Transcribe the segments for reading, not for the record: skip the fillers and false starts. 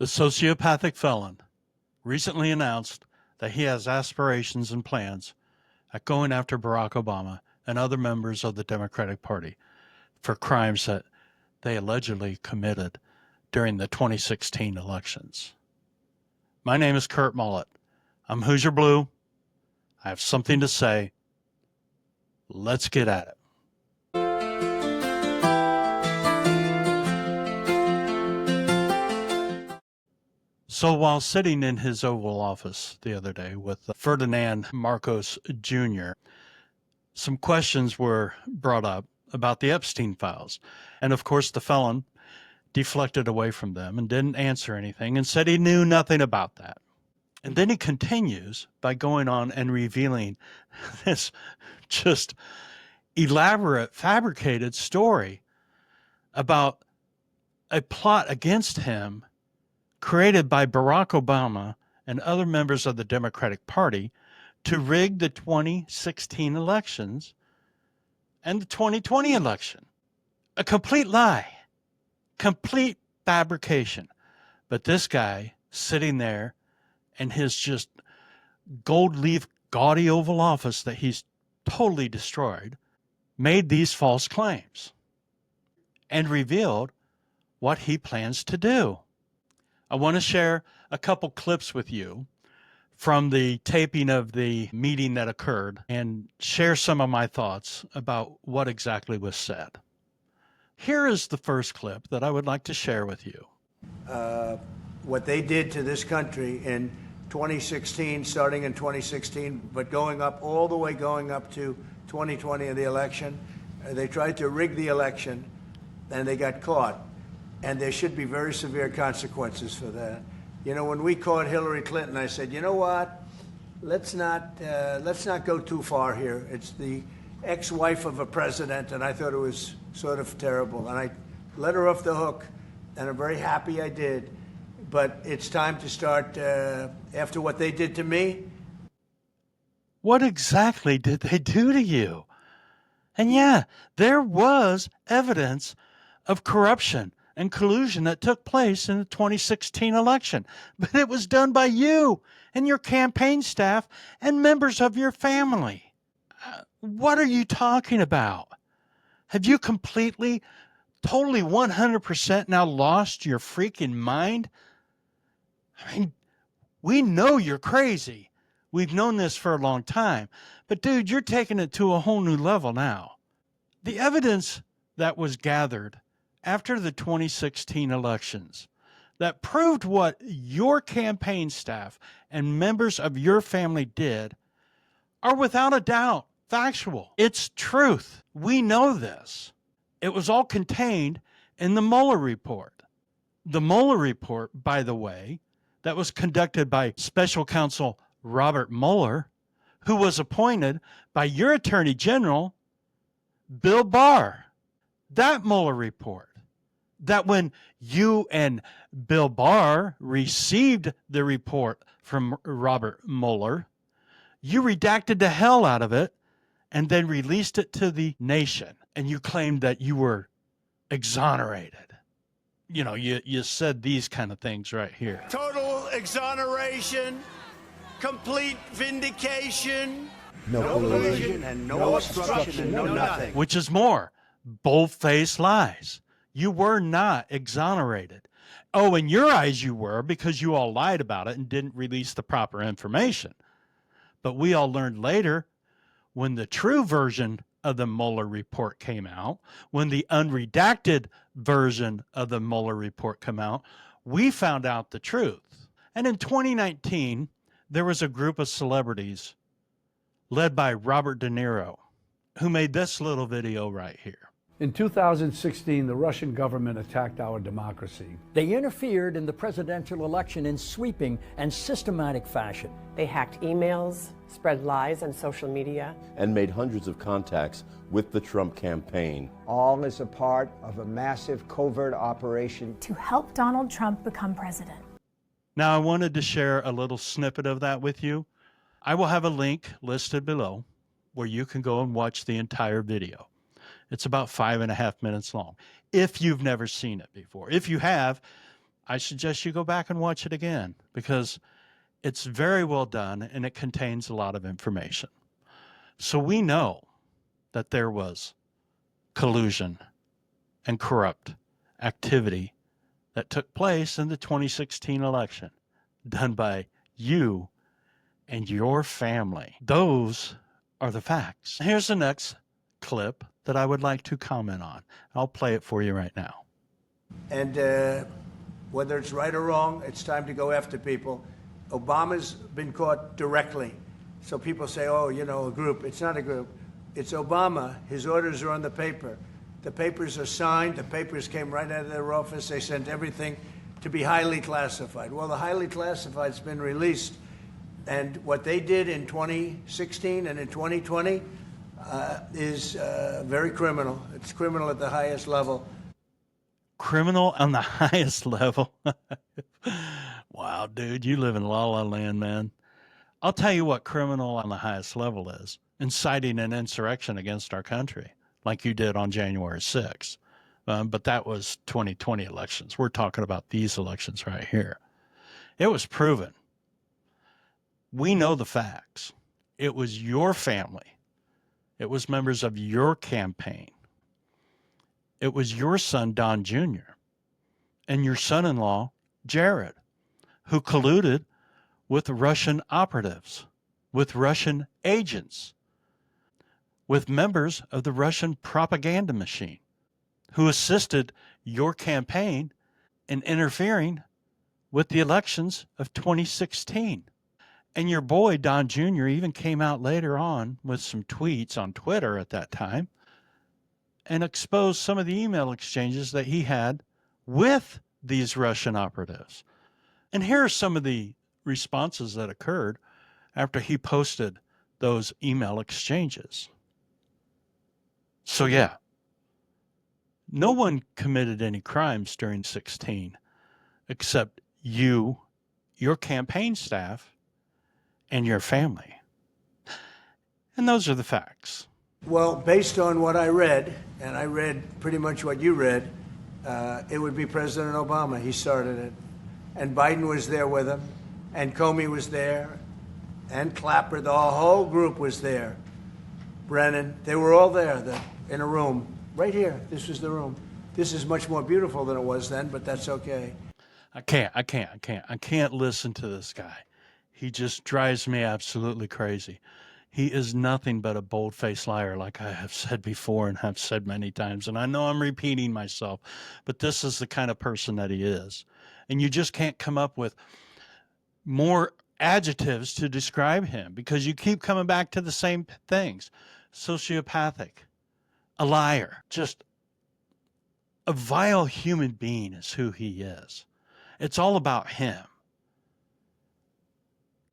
The sociopathic felon recently announced that he has aspirations and plans at going after Barack Obama and other members of the Democratic Party for crimes that they allegedly committed during the 2016 elections. My name is Kurt Mullet. I'm Hoosier Blue. I have something to say. Let's get at it. So while sitting in his Oval Office the other day with Ferdinand Marcos Jr., some questions were brought up about the Epstein files. And of course, the felon deflected away from them and didn't answer anything and said he knew nothing about that. And then he continues by going on and revealing this just elaborate, fabricated story about a plot against him created by Barack Obama and other members of the Democratic Party to rig the 2016 elections and the 2020 election. A complete lie, complete fabrication. But this guy sitting there in his just gold leaf gaudy Oval Office that he's totally destroyed made these false claims and revealed what he plans to do. I want to share a couple clips with you from the taping of the meeting that occurred and share some of my thoughts about what exactly was said. Here is the first clip that I would like to share with you. What they did to this country in 2016, starting in 2016, but going up all the way going up to 2020 in the election, they tried to rig the election and they got caught. And there should be very severe consequences for that. You know, when we caught Hillary Clinton, I said, you know what? Let's not go too far here. It's the ex-wife of a president, and I thought it was sort of terrible. And I let her off the hook, and I'm very happy I did. But it's time to start after what they did to me. What exactly did they do to you? And yeah, there was evidence of corruption and collusion that took place in the 2016 election. But it was done by you and your campaign staff and members of your family. What are you talking about? Have you completely, totally 100% now lost your freaking mind? I mean, we know you're crazy. We've known this for a long time. But dude, you're taking it to a whole new level now. The evidence that was gathered after the 2016 elections that proved what your campaign staff and members of your family did are without a doubt factual. It's truth. We know this. It was all contained in the Mueller report. The Mueller report, by the way, that was conducted by Special Counsel Robert Mueller, who was appointed by your Attorney General, Bill Barr. That Mueller report, that when you and Bill Barr received the report from Robert Mueller, you redacted the hell out of it and then released it to the nation. And you claimed that you were exonerated. You know, you said these kind of things right here. Total exoneration, complete vindication, no collusion, and no obstruction, and no nothing. Which is more, bold-faced lies. You were not exonerated. Oh, in your eyes you were, because you all lied about it and didn't release the proper information. But we all learned later, when the true version of the Mueller report came out, when the unredacted version of the Mueller report came out, we found out the truth. And in 2019, there was a group of celebrities led by Robert De Niro, who made this little video right here. In 2016, the Russian government attacked our democracy. They interfered in the presidential election in sweeping and systematic fashion. They hacked emails, spread lies on social media, and made hundreds of contacts with the Trump campaign. All as a part of a massive covert operation to help Donald Trump become president. Now, I wanted to share a little snippet of that with you. I will have a link listed below where you can go and watch the entire video. It's about 5.5 minutes long. If you've never seen it before. If you have, I suggest you go back and watch it again because it's very well done and it contains a lot of information. So we know that there was collusion and corrupt activity that took place in the 2016 election done by you and your family. Those are the facts. Here's the next clip that I would like to comment on. I'll play it for you right now. And whether it's right or wrong, it's time to go after people. Obama's been caught directly. So people say, oh, you know, a group. It's not a group. It's Obama. His orders are on the paper. The papers are signed. The papers came right out of their office. They sent everything to be highly classified. Well, the highly classified's been released. And what they did in 2016 and in 2020 is very criminal. It's criminal at the highest level. Criminal on the highest level. Wow, dude, you live in La La Land, man. I'll tell you what criminal on the highest level is. Inciting an insurrection against our country, like you did on January 6th. But that was 2020 elections. We're talking about these elections right here. It was proven. We know the facts. It was your family. It was members of your campaign. It was your son, Don Jr., and your son-in-law, Jared, who colluded with Russian operatives, with Russian agents, with members of the Russian propaganda machine, who assisted your campaign in interfering with the elections of 2016. And your boy, Don Jr., even came out later on with some tweets on Twitter at that time and exposed some of the email exchanges that he had with these Russian operatives. And here are some of the responses that occurred after he posted those email exchanges. So yeah, no one committed any crimes during 16 except you, your campaign staff, and your family. And those are the facts. Well, based on what I read, and I read pretty much what you read, it would be President Obama. He started it. And Biden was there with him, and Comey was there, and Clapper, the whole group was there. Brennan, they were all there in a room. Right here, this was the room. This is much more beautiful than it was then, but that's okay. I can't listen to this guy. He just drives me absolutely crazy. He is nothing but a bold-faced liar, like I have said before and have said many times. And I know I'm repeating myself, but this is the kind of person that he is. And you just can't come up with more adjectives to describe him because you keep coming back to the same things. Sociopathic, a liar, just a vile human being is who he is. It's all about him.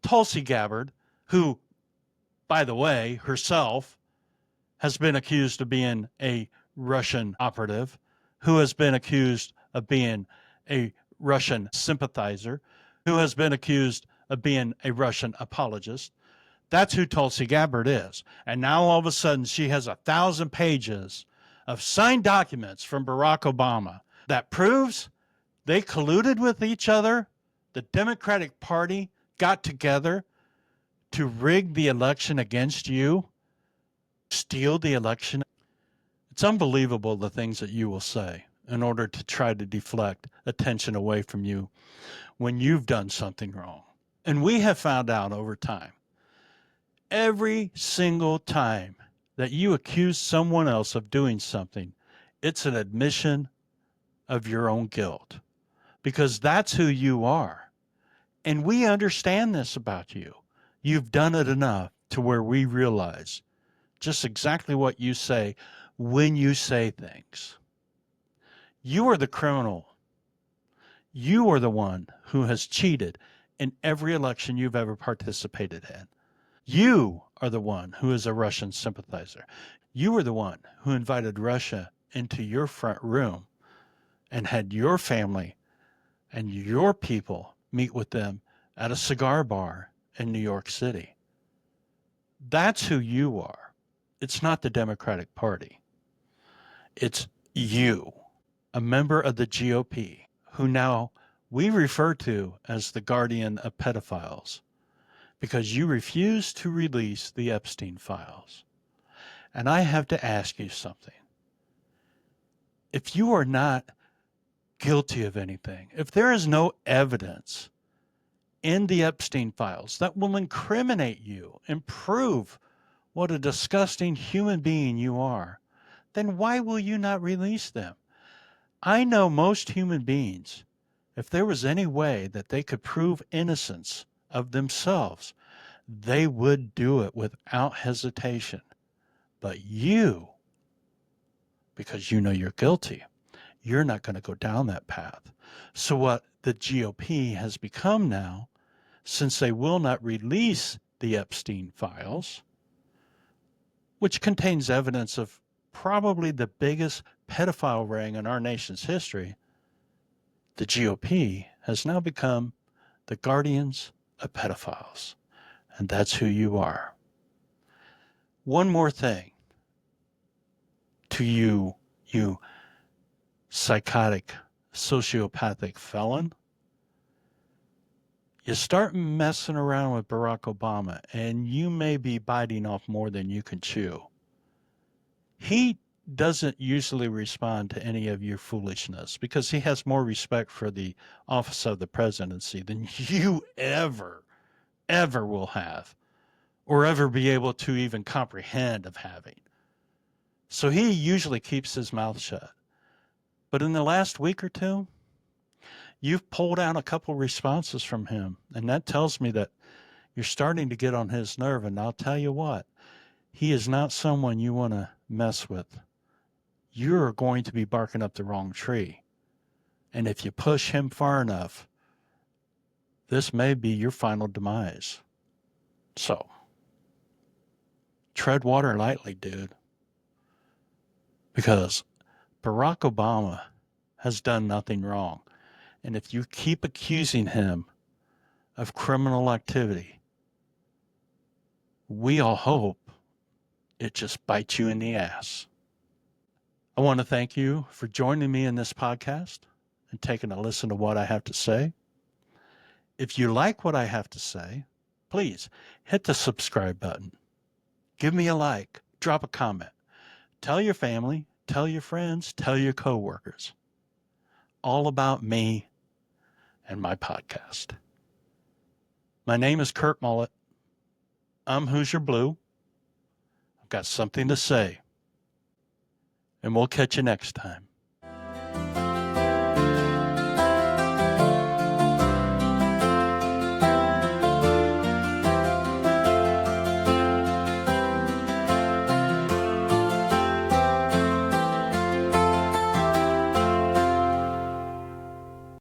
Tulsi Gabbard, who, by the way, herself has been accused of being a Russian operative, who has been accused of being a Russian sympathizer, who has been accused of being a Russian apologist. That's who Tulsi Gabbard is. And now all of a sudden she has 1,000 pages of signed documents from Barack Obama that proves they colluded with each other. The Democratic Party got together to rig the election against you, steal the election. It's unbelievable the things that you will say in order to try to deflect attention away from you when you've done something wrong. And we have found out over time, every single time that you accuse someone else of doing something, it's an admission of your own guilt because that's who you are. And we understand this about you. You've done it enough to where we realize just exactly what you say when you say things. You are the criminal. You are the one who has cheated in every election you've ever participated in. You are the one who is a Russian sympathizer. You are the one who invited Russia into your front room and had your family and your people meet with them at a cigar bar in New York City. That's who you are. It's not the Democratic Party. It's you, a member of the GOP who now we refer to as the guardian of pedophiles because you refuse to release the Epstein files. And I have to ask you something. If you are not guilty of anything, if there is no evidence in the Epstein files that will incriminate you and prove what a disgusting human being you are, then why will you not release them? I know most human beings, if there was any way that they could prove innocence of themselves, they would do it without hesitation. But you, because you know you're guilty, you're not going to go down that path. So what the GOP has become now, since they will not release the Epstein files, which contains evidence of probably the biggest pedophile ring in our nation's history, the GOP has now become the guardians of pedophiles. And that's who you are. One more thing to you, you psychotic, sociopathic felon. You start messing around with Barack Obama, and you may be biting off more than you can chew. He doesn't usually respond to any of your foolishness because he has more respect for the office of the presidency than you ever will have or ever be able to even comprehend of having. So he usually keeps his mouth shut. But in the last week or two, you've pulled out a couple responses from him, and that tells me that you're starting to get on his nerve. And I'll tell you what, he is not someone you want to mess with. You're going to be barking up the wrong tree. And if you push him far enough, this may be your final demise. So, tread water lightly, dude. Because Barack Obama has done nothing wrong. And if you keep accusing him of criminal activity, we all hope it just bites you in the ass. I want to thank you for joining me in this podcast and taking a listen to what I have to say. If you like what I have to say, please hit the subscribe button. Give me a like, drop a comment. Tell your family, tell your friends, tell your coworkers. All about me and my podcast. My name is Kurt Mullet. I'm Hoosier Blue. I've got something to say. And we'll catch you next time.